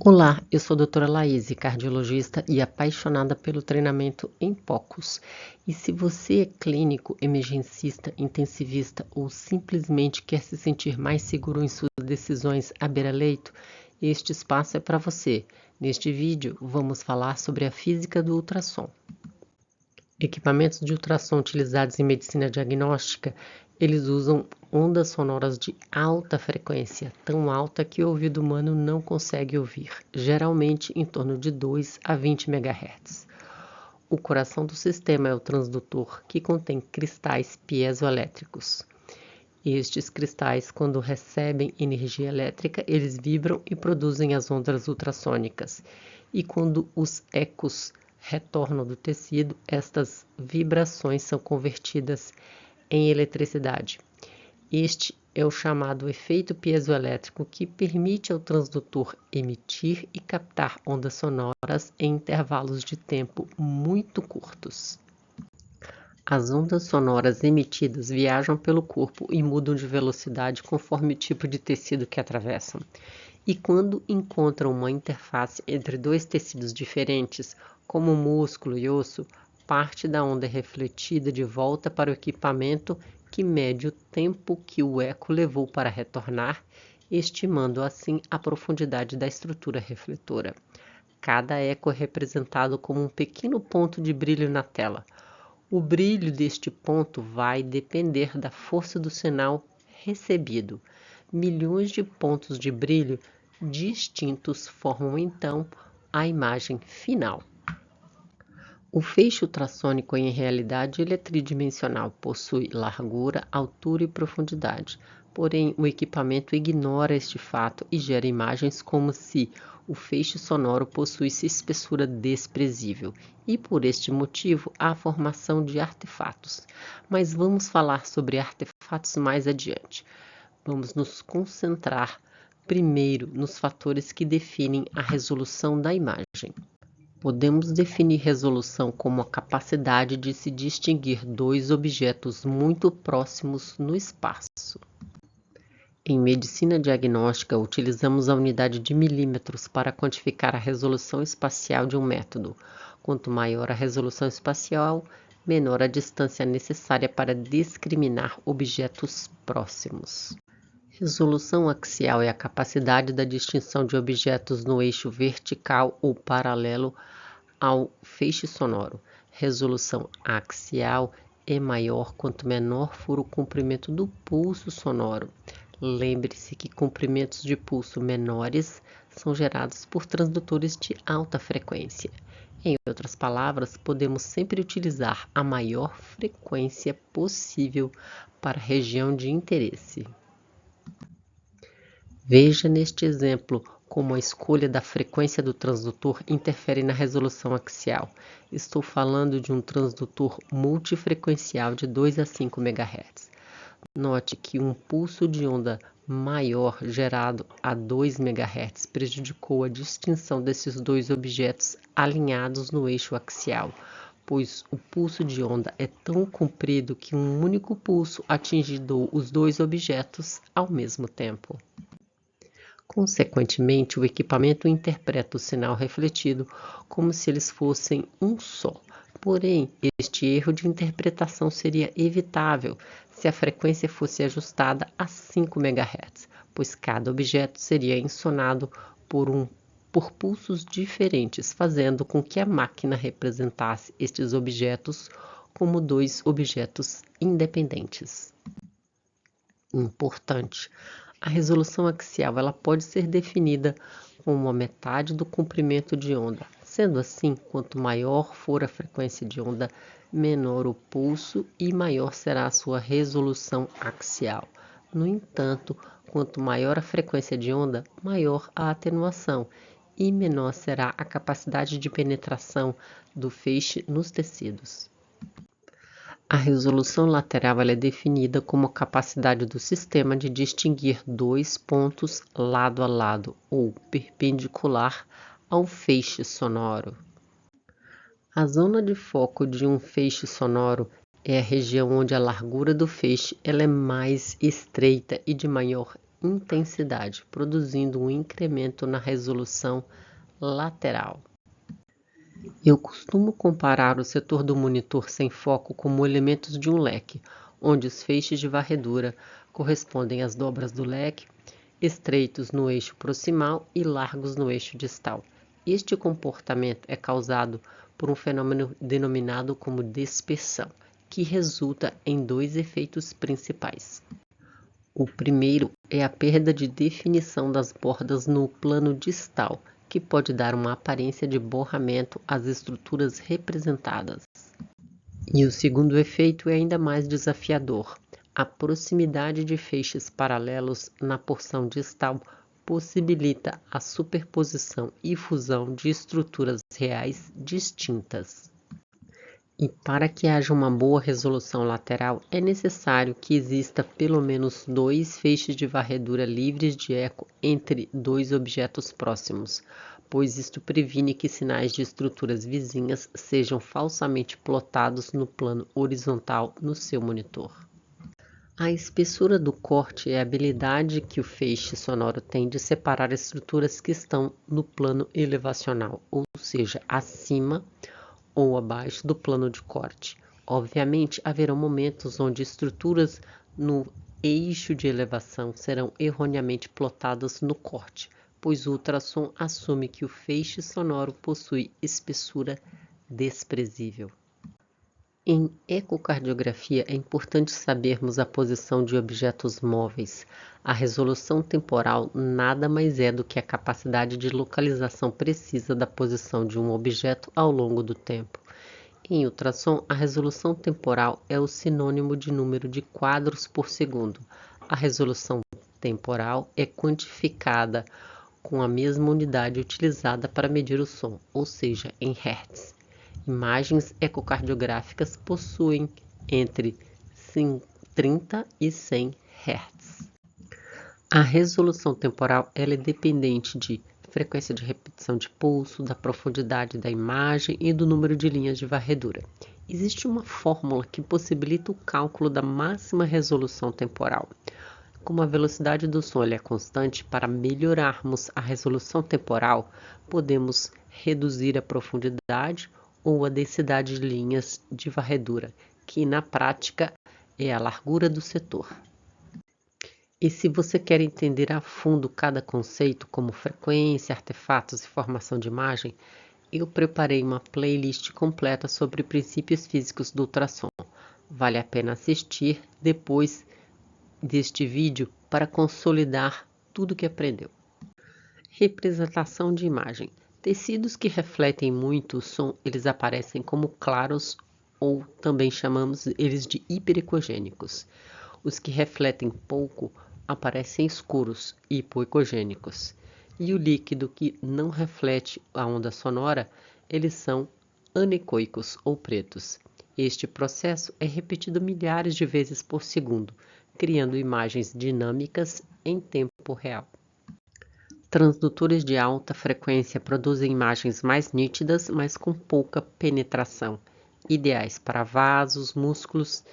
Olá, eu sou a doutora Laíse, cardiologista e apaixonada pelo treinamento em POCUS. E se você é clínico, emergencista, intensivista ou simplesmente quer se sentir mais seguro em suas decisões à beira-leito, este espaço é para você. Neste vídeo, vamos falar sobre a física do ultrassom. Equipamentos de ultrassom utilizados em medicina diagnóstica, eles usam ondas sonoras de alta frequência, tão alta que o ouvido humano não consegue ouvir, geralmente em torno de 2 a 20 MHz. O coração do sistema é o transdutor, que contém cristais piezoelétricos. Estes cristais, quando recebem energia elétrica, eles vibram e produzem as ondas ultrassônicas. E quando os ecos retornam do tecido, estas vibrações são convertidas em eletricidade. Este é o chamado efeito piezoelétrico, que permite ao transdutor emitir e captar ondas sonoras em intervalos de tempo muito curtos. As ondas sonoras emitidas viajam pelo corpo e mudam de velocidade conforme o tipo de tecido que atravessam. E quando encontram uma interface entre dois tecidos diferentes, como músculo e osso, parte da onda é refletida de volta para o equipamento, que mede o tempo que o eco levou para retornar, estimando assim a profundidade da estrutura refletora. Cada eco é representado como um pequeno ponto de brilho na tela. O brilho deste ponto vai depender da força do sinal recebido. Milhões de pontos de brilho distintos formam então a imagem final. O feixe ultrassônico, em realidade, ele é tridimensional, possui largura, altura e profundidade. Porém, o equipamento ignora este fato e gera imagens como se o feixe sonoro possuísse espessura desprezível. E por este motivo, há a formação de artefatos. Mas vamos falar sobre artefatos mais adiante. Vamos nos concentrar primeiro nos fatores que definem a resolução da imagem. Podemos definir resolução como a capacidade de se distinguir dois objetos muito próximos no espaço. Em medicina diagnóstica, utilizamos a unidade de milímetros para quantificar a resolução espacial de um método. Quanto maior a resolução espacial, menor a distância necessária para discriminar objetos próximos. Resolução axial é a capacidade da distinção de objetos no eixo vertical ou paralelo ao feixe sonoro. Resolução axial é maior quanto menor for o comprimento do pulso sonoro. Lembre-se que comprimentos de pulso menores são gerados por transdutores de alta frequência. Em outras palavras, podemos sempre utilizar a maior frequência possível para a região de interesse. Veja neste exemplo como a escolha da frequência do transdutor interfere na resolução axial. Estou falando de um transdutor multifrequencial de 2 a 5 MHz. Note que um pulso de onda maior gerado a 2 MHz prejudicou a distinção desses dois objetos alinhados no eixo axial, pois o pulso de onda é tão comprido que um único pulso atingiu os dois objetos ao mesmo tempo. Consequentemente, o equipamento interpreta o sinal refletido como se eles fossem um só. Porém, este erro de interpretação seria evitável se a frequência fosse ajustada a 5 MHz, pois cada objeto seria ensonado por pulsos diferentes, fazendo com que a máquina representasse estes objetos como dois objetos independentes. Importante. A resolução axial ela pode ser definida como a metade do comprimento de onda. Sendo assim, quanto maior for a frequência de onda, menor o pulso e maior será a sua resolução axial. No entanto, quanto maior a frequência de onda, maior a atenuação e menor será a capacidade de penetração do feixe nos tecidos. A resolução lateral é definida como a capacidade do sistema de distinguir dois pontos lado a lado ou perpendicular ao feixe sonoro. A zona de foco de um feixe sonoro é a região onde a largura do feixe ela é mais estreita e de maior intensidade, produzindo um incremento na resolução lateral. Eu costumo comparar o setor do monitor sem foco como elementos de um leque, onde os feixes de varredura correspondem às dobras do leque, estreitos no eixo proximal e largos no eixo distal. Este comportamento é causado por um fenômeno denominado como dispersão, que resulta em dois efeitos principais. O primeiro é a perda de definição das bordas no plano distal, que pode dar uma aparência de borramento às estruturas representadas. E o segundo efeito é ainda mais desafiador. A proximidade de feixes paralelos na porção distal possibilita a superposição e fusão de estruturas reais distintas. E para que haja uma boa resolução lateral, é necessário que exista pelo menos 2 feixes de varredura livres de eco entre 2 objetos próximos, pois isto previne que sinais de estruturas vizinhas sejam falsamente plotados no plano horizontal no seu monitor. A espessura do corte é a habilidade que o feixe sonoro tem de separar estruturas que estão no plano elevacional, ou seja, acima ou abaixo do plano de corte. Obviamente, haverão momentos onde estruturas no eixo de elevação serão erroneamente plotadas no corte, pois o ultrassom assume que o feixe sonoro possui espessura desprezível. Em ecocardiografia, é importante sabermos a posição de objetos móveis. A resolução temporal nada mais é do que a capacidade de localização precisa da posição de um objeto ao longo do tempo. Em ultrassom, a resolução temporal é o sinônimo de número de quadros por segundo. A resolução temporal é quantificada com a mesma unidade utilizada para medir o som, ou seja, em Hz. Imagens ecocardiográficas possuem entre 30 e 100 Hz. A resolução temporal ela é dependente de frequência de repetição de pulso, da profundidade da imagem e do número de linhas de varredura. Existe uma fórmula que possibilita o cálculo da máxima resolução temporal. Como a velocidade do som é constante, para melhorarmos a resolução temporal, podemos reduzir a profundidade ou a densidade de linhas de varredura, que na prática é a largura do setor. E se você quer entender a fundo cada conceito, como frequência, artefatos e formação de imagem, eu preparei uma playlist completa sobre princípios físicos do ultrassom. Vale a pena assistir depois deste vídeo para consolidar tudo que aprendeu. Representação de imagem. Tecidos que refletem muito o som, eles aparecem como claros ou também chamamos eles de hiperecogênicos. Os que refletem pouco aparecem escuros, hipoecogênicos. E o líquido que não reflete a onda sonora, eles são anecoicos ou pretos. Este processo é repetido milhares de vezes por segundo, criando imagens dinâmicas em tempo real. Transdutores de alta frequência produzem imagens mais nítidas, mas com pouca penetração, ideais para vasos, músculos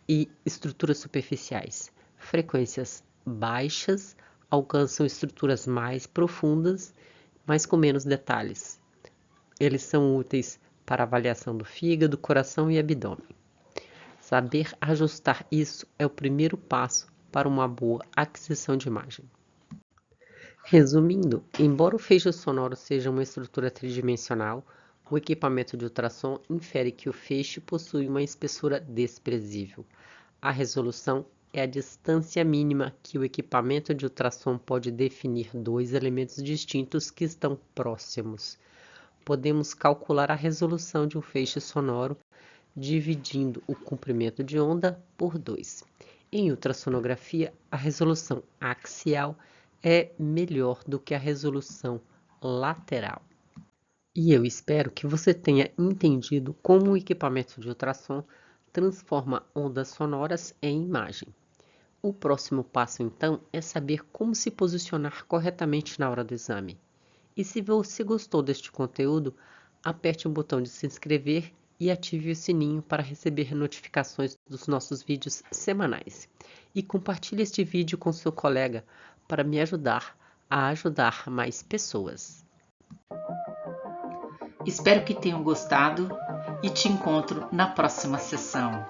e estruturas superficiais. Frequências baixas alcançam estruturas mais profundas, mas com menos detalhes. Eles são úteis para avaliação do fígado, coração e abdômen. Saber ajustar isso é o primeiro passo para uma boa aquisição de imagem. Resumindo, embora o feixe sonoro seja uma estrutura tridimensional, o equipamento de ultrassom infere que o feixe possui uma espessura desprezível. A resolução é a distância mínima que o equipamento de ultrassom pode definir dois elementos distintos que estão próximos. Podemos calcular a resolução de um feixe sonoro dividindo o comprimento de onda por 2. Em ultrassonografia, a resolução axial é melhor do que a resolução lateral. E eu espero que você tenha entendido como o equipamento de ultrassom transforma ondas sonoras em imagem. O próximo passo, então, é saber como se posicionar corretamente na hora do exame. E se você gostou deste conteúdo, aperte o botão de se inscrever e ative o sininho para receber notificações dos nossos vídeos semanais. E compartilhe este vídeo com seu colega para me ajudar a ajudar mais pessoas. Espero que tenham gostado e te encontro na próxima sessão.